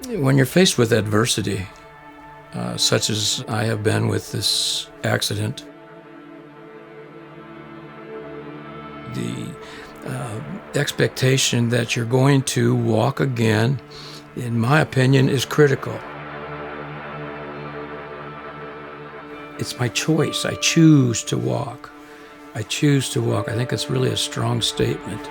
When you're faced with adversity, such as I have been with this accident, the expectation that you're going to walk again, in my opinion, is critical. It's my choice. I choose to walk. I choose to walk. I think it's really a strong statement.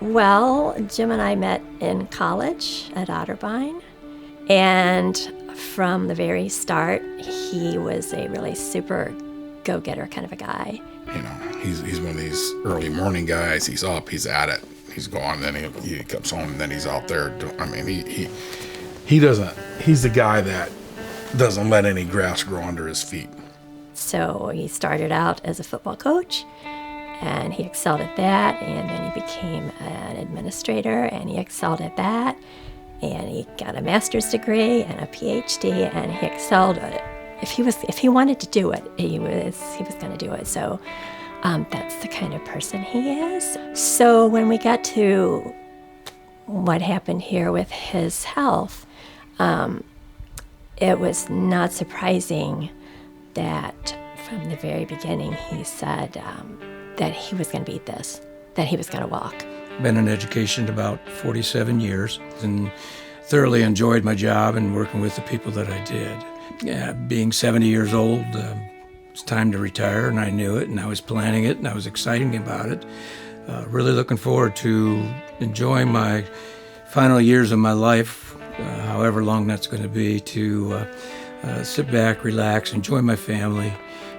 Well, Jim and I met in college at Otterbein, and from the very start, he was a really super go-getter kind of a guy. You know, he's one of these early morning guys. He's up, he's at it, he's gone, then he comes home, and then he's out there. I mean, he doesn't. He's the guy that doesn't let any grass grow under his feet. So he started out as a football coach, and he excelled at that, and then he became an administrator, and he excelled at that, and he got a master's degree and a PhD, and he excelled at it. If he wanted to do it, he was going to do it. So that's the kind of person he is. So when we got to what happened here with his health, it was not surprising that from the very beginning he said that he was going to beat this, that he was going to walk. Been in education about 47 years and thoroughly enjoyed my job and working with the people that I did. Being 70 years old, it's time to retire, and I knew it, and I was planning it, and I was excited about it. Really looking forward to enjoying my final years of my life, however long that's going to be, to sit back, relax, enjoy my family,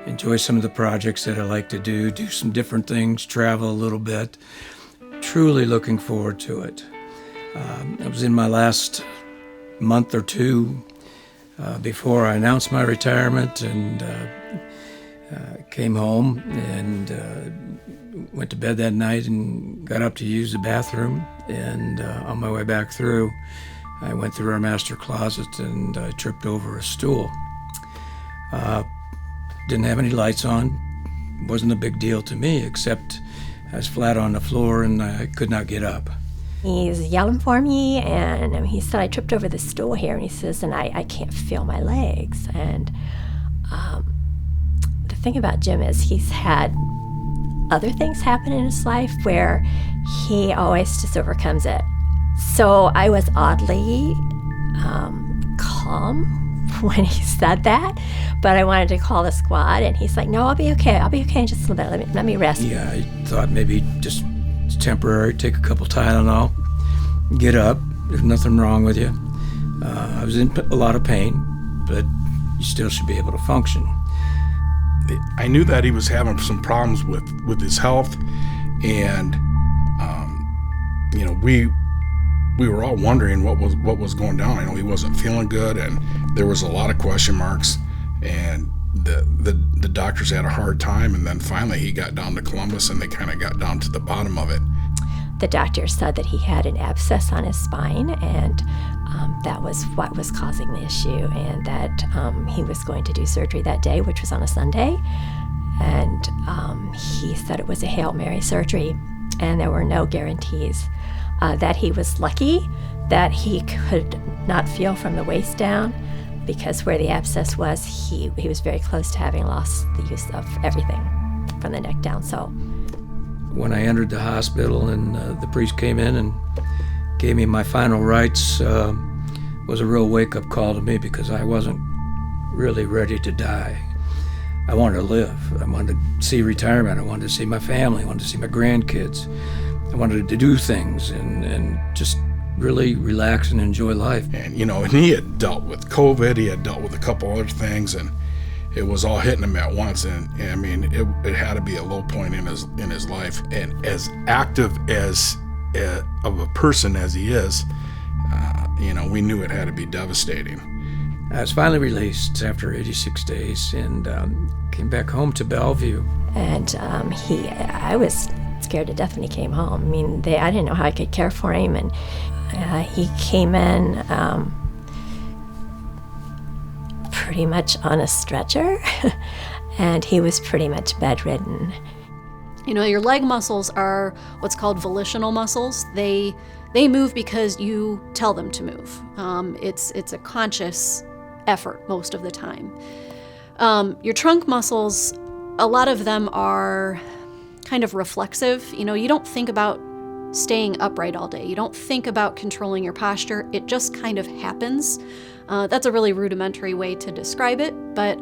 enjoy some of the projects that I like to do some different things, travel a little bit. Truly looking forward to it. I was in my last month or two before I announced my retirement, and came home and went to bed that night and got up to use the bathroom, and on my way back through, I went through our master closet and I tripped over a stool. Didn't have any lights on. Wasn't a big deal to me, except I was flat on the floor and I could not get up. He's yelling for me, and he said, I tripped over the stool here, and he says, and I can't feel my legs. And the thing about Jim is he's had other things happen in his life where he always just overcomes it. So I was oddly calm when he said that, but I wanted to call the squad, and he's like, no, I'll be okay in just a little bit. Let me rest. Yeah, I thought maybe just it's temporary, take a couple Tylenol, get up, there's nothing wrong with you. I was in a lot of pain, but you still should be able to function. I knew that he was having some problems with his health, and you know, we were all wondering what was going down. I know he wasn't feeling good, and there was a lot of question marks, and the doctors had a hard time, and then finally he got down to Columbus, and they kind of got down to the bottom of it. The doctor said that he had an abscess on his spine, and that was what was causing the issue, and that he was going to do surgery that day, which was on a Sunday, and he said it was a Hail Mary surgery, and there were no guarantees. That he was lucky that he could not feel from the waist down, because where the abscess was, he was very close to having lost the use of everything from the neck down. So when I entered the hospital and the priest came in and gave me my final rites, was a real wake-up call to me, because I wasn't really ready to die. I wanted to live. I wanted to see retirement. I wanted to see my family. I wanted to see my grandkids. I wanted to do things and just really relax and enjoy life. And you know, and he had dealt with COVID, he had dealt with a couple other things, and it was all hitting him at once. And I mean, it had to be a low point in his life. And as active as of a person as he is, you know, we knew it had to be devastating. I was finally released after 86 days and came back home to Bellevue. And I was scared to death when he came home. I mean, I didn't know how I could care for him, and he came in pretty much on a stretcher, and he was pretty much bedridden. Your leg muscles are what's called volitional muscles. They move because you tell them to move. It's a conscious effort most of the time. Your trunk muscles, a lot of them are kind of reflexive. You don't think about staying upright all day. You don't think about controlling your posture. It just kind of happens. That's a really rudimentary way to describe it, but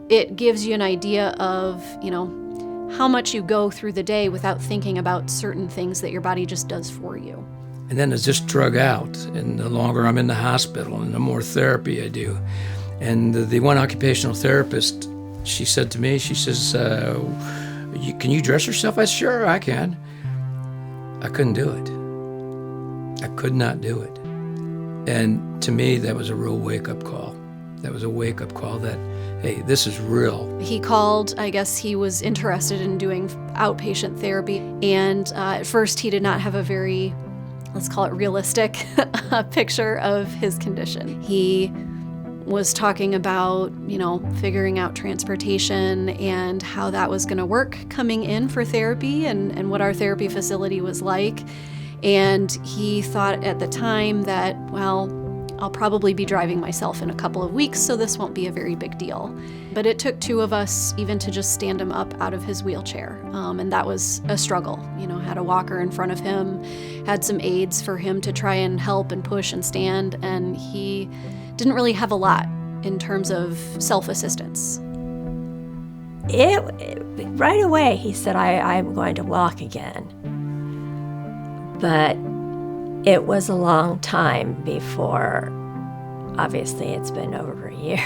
it gives you an idea of, how much you go through the day without thinking about certain things that your body just does for you. And then it's just drug out, and the longer I'm in the hospital and the more therapy I do. And the one occupational therapist, she said to me, she says, can you dress yourself? I said, sure, I can. I couldn't do it. I could not do it. And to me, that was a real wake-up call. That was a wake-up call that, hey, this is real. He called, I guess he was interested in doing outpatient therapy, and at first he did not have a very, let's call it realistic, picture of his condition. He was talking about, figuring out transportation and how that was going to work coming in for therapy and what our therapy facility was like. And he thought at the time that, well, I'll probably be driving myself in a couple of weeks, so this won't be a very big deal. But it took two of us even to just stand him up out of his wheelchair, and that was a struggle. Had a walker in front of him, had some aids for him to try and help and push and stand, and he didn't really have a lot in terms of self-assistance. Right away, he said, I'm going to walk again. But it was a long time before, obviously it's been over a year.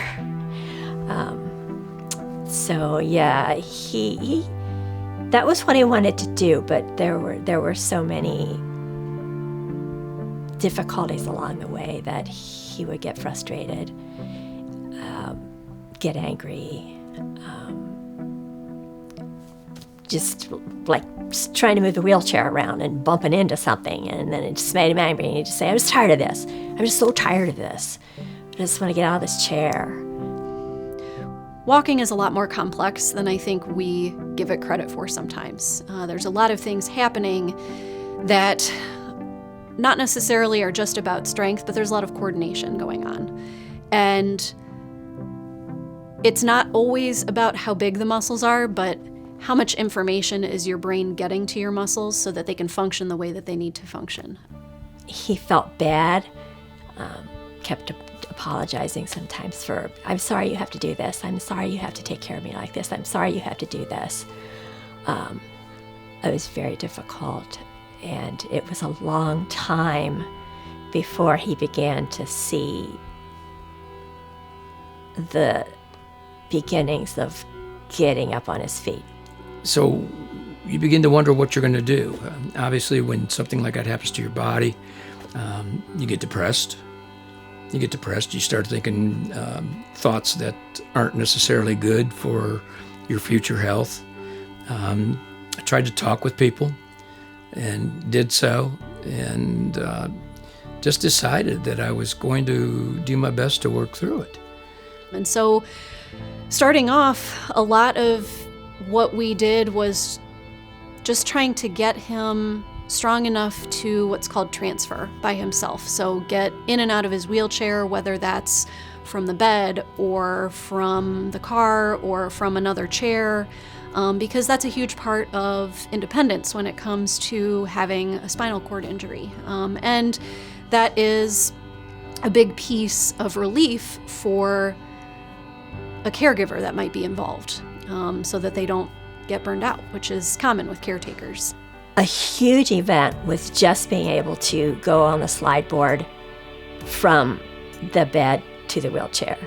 So yeah, he that was what he wanted to do, but there were so many difficulties along the way that he would get frustrated, get angry, just like trying to move the wheelchair around and bumping into something, and then it just made him angry, and he'd just say, I'm just tired of this. I'm just so tired of this. I just want to get out of this chair. Walking is a lot more complex than I think we give it credit for sometimes. There's a lot of things happening that not necessarily are just about strength, but there's a lot of coordination going on. And it's not always about how big the muscles are, but how much information is your brain getting to your muscles so that they can function the way that they need to function. He felt bad, kept apologizing sometimes for, I'm sorry you have to do this. I'm sorry you have to take care of me like this. I'm sorry you have to do this. It was very difficult, and it was a long time before he began to see the beginnings of getting up on his feet. So you begin to wonder what you're going to do. Obviously, when something like that happens to your body, you get depressed. You start thinking thoughts that aren't necessarily good for your future health. I tried to talk with people and did so, and just decided that I was going to do my best to work through it. And so starting off, a lot of what we did was just trying to get him strong enough to what's called transfer by himself. So get in and out of his wheelchair, whether that's from the bed or from the car or from another chair, because that's a huge part of independence when it comes to having a spinal cord injury. And that is a big piece of relief for a caregiver that might be involved, so that they don't get burned out, which is common with caretakers. A huge event was just being able to go on the slide board from the bed to the wheelchair.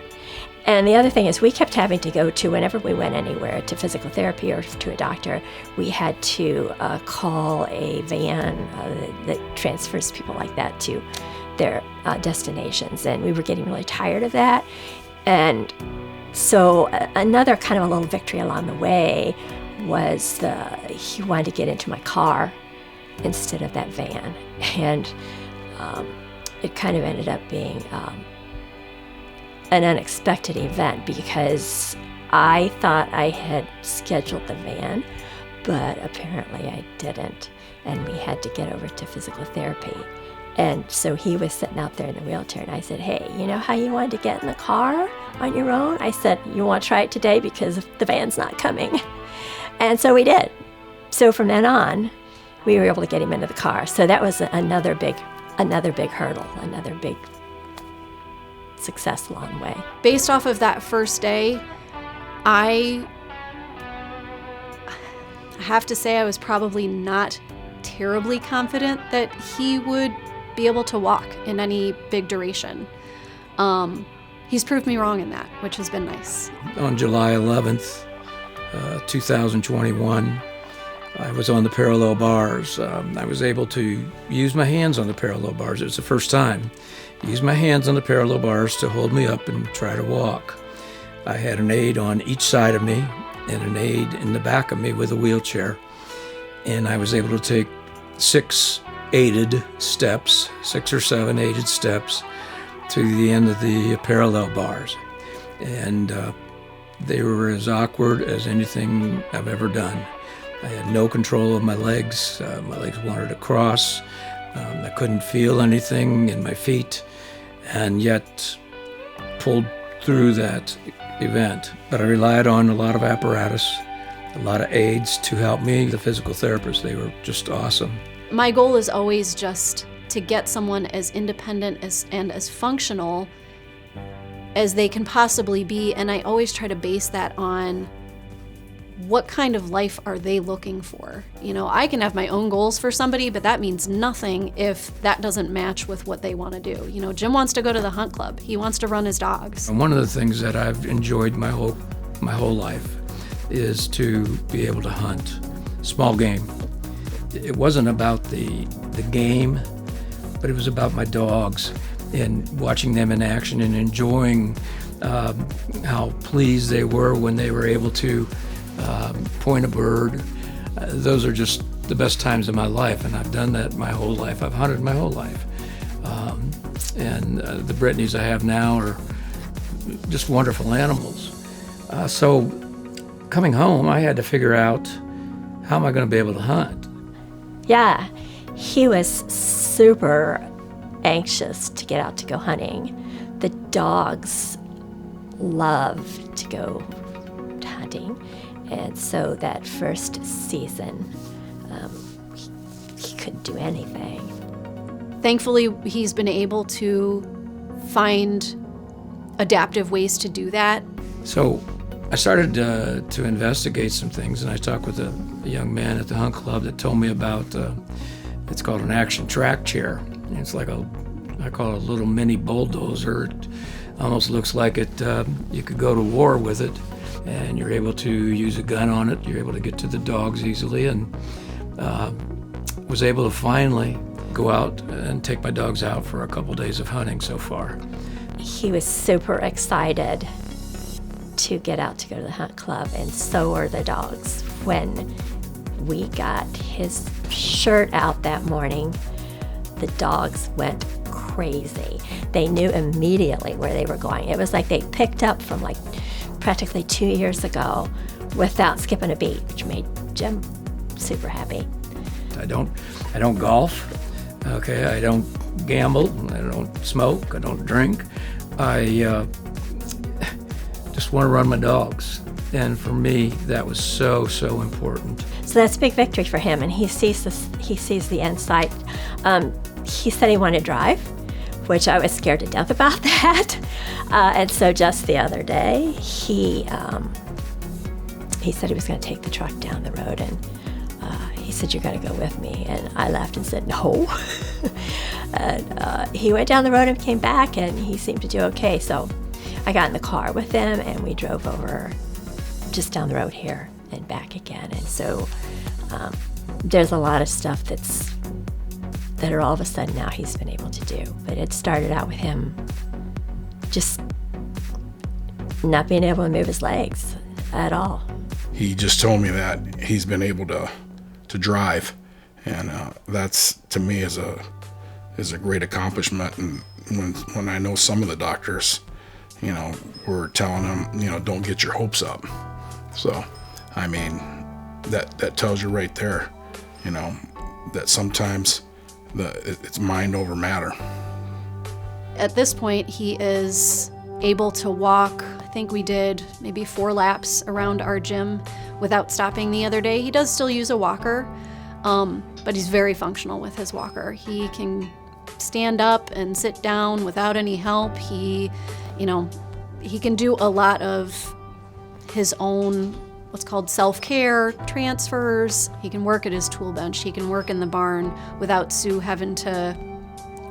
And the other thing is we kept having to go to, whenever we went anywhere, to physical therapy or to a doctor, we had to call a van that transfers people like that to their destinations. And we were getting really tired of that. And so another kind of a little victory along the way was he wanted to get into my car instead of that van. And it kind of ended up being an unexpected event, because I thought I had scheduled the van, but apparently I didn't, and we had to get over to physical therapy. And so he was sitting out there in the wheelchair, and I said, hey, you know how you wanted to get in the car on your own? I said, you want to try it today because the van's not coming? And so we did. So from then on, we were able to get him into the car. So that was another big hurdle, another big success along the way. Based off of that first day, I have to say I was probably not terribly confident that he would be able to walk in any big duration. He's proved me wrong in that, which has been nice. On July 11th, 2021, I was on the parallel bars. I was able to use my hands on the parallel bars. It was the first time. Use my hands on the parallel bars to hold me up and try to walk. I had an aide on each side of me and an aide in the back of me with a wheelchair. And I was able to take 6 or 7 aided steps to the end of the parallel bars. And they were as awkward as anything I've ever done. I had no control of my legs. My legs wanted to cross. I couldn't feel anything in my feet, and yet pulled through that event. But I relied on a lot of apparatus, a lot of aides to help me. The physical therapists, they were just awesome. My goal is always just to get someone as independent and as functional as they can possibly be, and I always try to base that on what kind of life are they looking for. You know, I can have my own goals for somebody, but that means nothing if that doesn't match with what they want to do. You know, Jim wants to go to the hunt club. He wants to run his dogs. And one of the things that I've enjoyed my whole life is to be able to hunt small game. It wasn't about the game, but it was about my dogs and watching them in action and enjoying how pleased they were when they were able to point a bird. Those are just the best times of my life, and I've done that my whole life. I've hunted my whole life. And the Brittany's I have now are just wonderful animals. So coming home, I had to figure out, how am I going to be able to hunt? Yeah, he was super anxious to get out to go hunting. The dogs love to go hunting, and so that first season, he couldn't do anything. Thankfully, he's been able to find adaptive ways to do that. So I started to investigate some things, and I talked with a young man at the hunt club that told me about, it's called an action track chair. And it's like I call it a little mini bulldozer. It almost looks like you could go to war with it, and you're able to use a gun on it. You're able to get to the dogs easily, and was able to finally go out and take my dogs out for a couple days of hunting so far. He was super excited to get out to go to the hunt club, and so were the dogs. When we got his shirt out that morning, the dogs went crazy. They knew immediately where they were going. It was like they picked up from like practically 2 years ago without skipping a beat, which made Jim super happy. I don't golf. Okay, I don't gamble. I don't smoke. I don't drink. I just want to run my dogs. And for me, that was so important. So that's a big victory for him, and he sees the end sight. He said he wanted to drive, which I was scared to death about that. And so just the other day, he said he was going to take the truck down the road, and he said, "You're going to go with me." And I laughed and said, "No." And he went down the road and came back, and he seemed to do okay. So I got in the car with him, and we drove over just down the road here and back again. And so there's a lot of stuff that are all of a sudden now he's been able to do. But it started out with him just not being able to move his legs at all. He just told me that he's been able to drive, and that's, to me, is a great accomplishment. And when I know some of the doctors we're telling him, don't get your hopes up. So, I mean, that tells you right there, that sometimes it's mind over matter. At this point, he is able to walk. I think we did maybe 4 laps around our gym without stopping the other day. He does still use a walker, but he's very functional with his walker. He can stand up and sit down without any help. He can do a lot of his own, what's called self-care transfers. He can work at his tool bench. He can work in the barn without Sue having to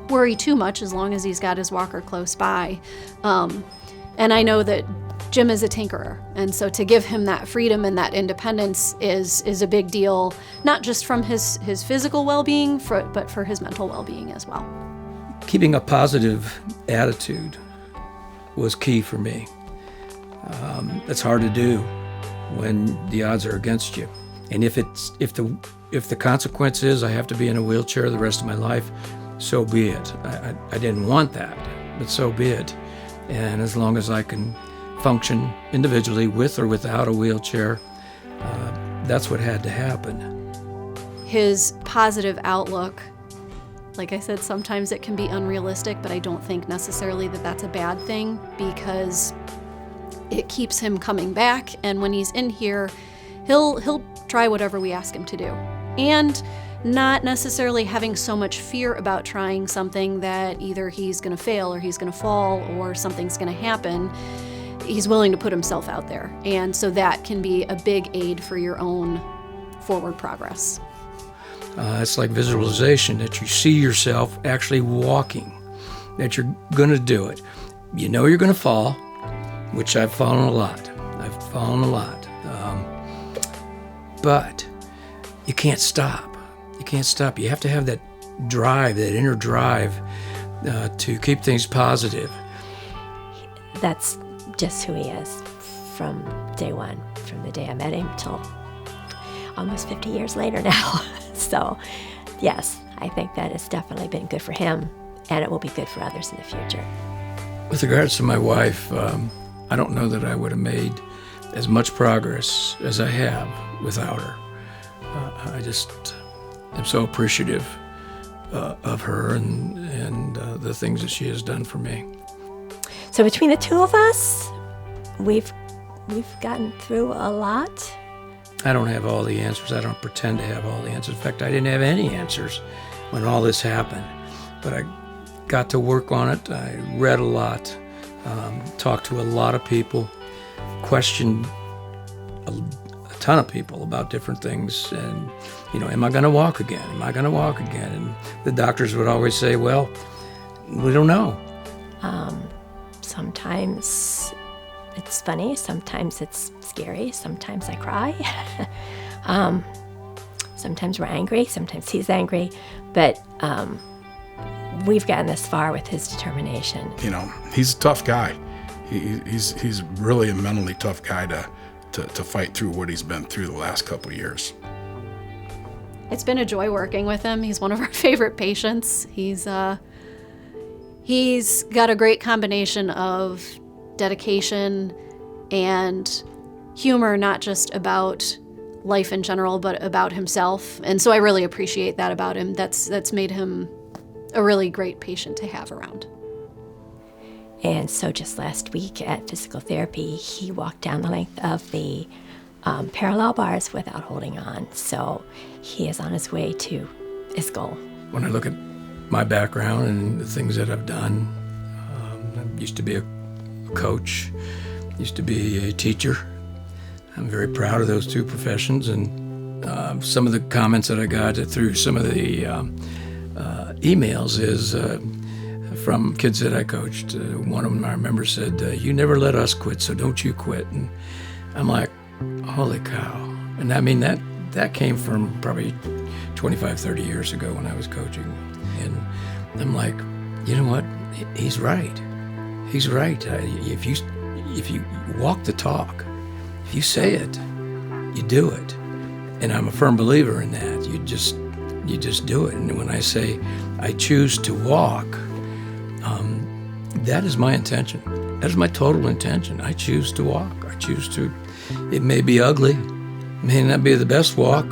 worry too much, as long as he's got his walker close by. And I know that Jim is a tinkerer, and so to give him that freedom and that independence is a big deal, not just from his physical well-being, but for his mental well-being as well. Keeping a positive attitude was key for me. It's hard to do when the odds are against you, and if the consequence is I have to be in a wheelchair the rest of my life, so be it. I didn't want that, but so be it. And as long as I can function individually with or without a wheelchair, that's what had to happen. His positive outlook, like I said, sometimes it can be unrealistic, but I don't think necessarily that that's a bad thing, because it keeps him coming back, and when he's in here, he'll try whatever we ask him to do. And not necessarily having so much fear about trying something that either he's going to fail or he's going to fall or something's going to happen. He's willing to put himself out there. And so that can be a big aid for your own forward progress. It's like visualization, that you see yourself actually walking, that you're going to do it. You know you're going to fall, which I've fallen a lot. But you can't stop. You have to have that drive, that inner drive, to keep things positive. That's just who he is from day one, from the day I met him till almost 50 years later now. So, yes, I think that has definitely been good for him, and it will be good for others in the future. With regards to my wife, I don't know that I would have made as much progress as I have without her. I'm so appreciative of her and the things that she has done for me. So between the two of us, we've gotten through a lot. I don't have all the answers. I don't pretend to have all the answers. In fact, I didn't have any answers when all this happened. But I got to work on it. I read a lot, talked to a lot of people, questioned a ton of people about different things, and am I going to walk again? And the doctors would always say, well, we don't know. Sometimes it's funny, sometimes it's scary, sometimes I cry. Sometimes we're angry, sometimes he's angry, but we've gotten this far with his determination. He's a tough guy. He's really a mentally tough guy to fight through what he's been through the last couple of years. It's been a joy working with him. He's one of our favorite patients. He's got a great combination of dedication and humor, not just about life in general, but about himself. And so I really appreciate that about him. That's made him a really great patient to have around. And so just last week at physical therapy, he walked down the length of the parallel bars without holding on. So he is on his way to his goal. When I look at my background and the things that I've done, I used to be a coach, used to be a teacher. I'm very proud of those two professions, and some of the comments that I got through some of the emails is from kids that I coached. One of them I remember said, you never let us quit, so don't you quit. And I'm like, holy cow. And I mean, that came from probably 25, 30 years ago when I was coaching. And I'm like, you know what? He's right. He's right. If you walk the talk, if you say it, you do it. And I'm a firm believer in that. You just do it. And when I say I choose to walk, that is my intention. That's my total intention. I choose to walk. It may be ugly, may not be the best walk,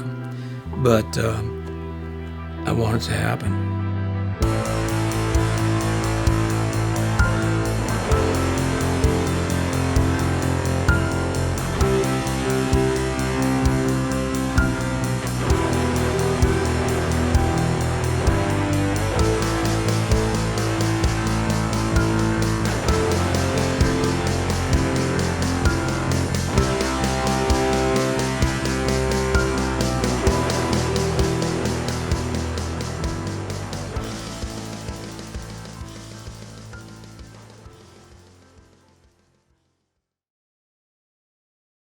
but I want it to happen.